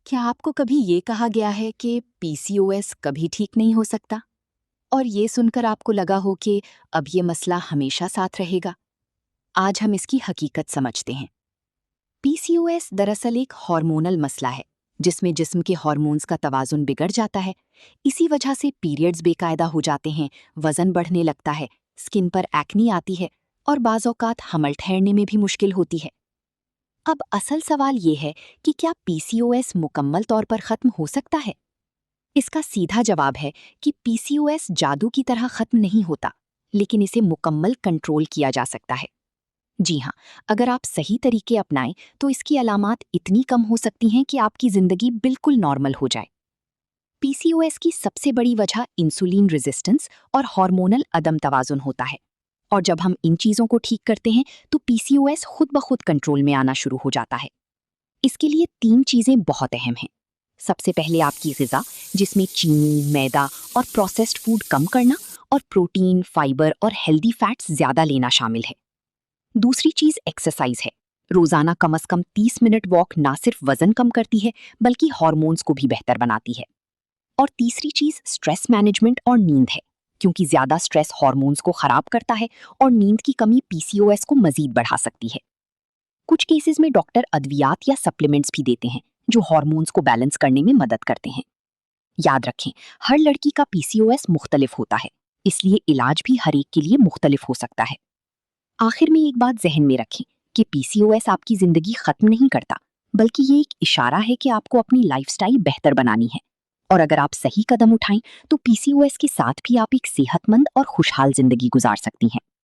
کیا آپ کو کبھی یہ کہا گیا ہے کہ پی سی او ایس کبھی ٹھیک نہیں ہو سکتا اور یہ سن کر آپ کو لگا ہو کہ اب یہ مسئلہ ہمیشہ ساتھ رہے گا؟ آج ہم اس کی حقیقت سمجھتے ہیں۔ پی سی او ایس دراصل ایک ہارمونل مسئلہ ہے جس میں جسم کے ہارمونز کا توازن بگڑ جاتا ہے۔ اسی وجہ سے پیریڈز بے قاعدہ ہو جاتے ہیں، وزن بڑھنے لگتا ہے، اسکن پر ایکنی آتی ہے اور بعض اوقات حمل ٹھہرنے میں بھی مشکل ہوتی ہے۔ اب اصل سوال یہ ہے کہ کیا پی سی او ایس مکمل طور پر ختم ہو سکتا ہے؟ اس کا سیدھا جواب ہے کہ پی سی او ایس جادو کی طرح ختم نہیں ہوتا، لیکن اسے مکمل کنٹرول کیا جا سکتا ہے۔ جی ہاں، اگر آپ صحیح طریقے اپنائیں تو اس کی علامات اتنی کم ہو سکتی ہیں کہ آپ کی زندگی بالکل نارمل ہو جائے۔ پی سی او ایس کی سب سے بڑی وجہ انسولین ریزسٹنس اور ہارمونل عدم توازن ہوتا ہے، اور جب ہم ان چیزوں کو ٹھیک کرتے ہیں تو پی سی او ایس خود بخود کنٹرول میں آنا شروع ہو جاتا ہے۔ اس کے لیے 3 چیزیں بہت اہم ہیں۔ سب سے پہلے آپ کی غذا، جس میں چینی، میدا اور پروسیسڈ فوڈ کم کرنا، اور پروٹین، فائبر اور ہیلدی فیٹس زیادہ لینا شامل ہے۔ دوسری چیز ایکسرسائز ہے۔ روزانہ کم از کم 30 منٹ واک نہ صرف وزن کم کرتی ہے بلکہ ہارمونز کو بھی بہتر بناتی ہے۔ اور تیسری چیز سٹریس مینجمنٹ اور نیند ہے، کیونکہ زیادہ سٹریس ہارمونز کو خراب کرتا ہے اور نیند کی کمی پی سی او ایس کو مزید بڑھا سکتی ہے۔ کچھ کیسز میں ڈاکٹر ادویات یا سپلیمنٹس بھی دیتے ہیں جو ہارمونز کو بیلنس کرنے میں مدد کرتے ہیں۔ یاد رکھیں، ہر لڑکی کا پی سی او ایس مختلف ہوتا ہے، اس لیے علاج بھی ہر ایک کے لیے مختلف ہو سکتا ہے۔ آخر میں ایک بات ذہن میں رکھیں کہ پی سی او ایس آپ کی زندگی ختم نہیں کرتا، بلکہ یہ ایک اشارہ ہے کہ آپ کو اپنی لائف سٹائل بہتر بنانی ہے۔ اور اگر آپ صحیح قدم اٹھائیں تو پی سی او ایس کے ساتھ بھی آپ ایک صحت مند اور خوشحال زندگی گزار سکتی ہیں۔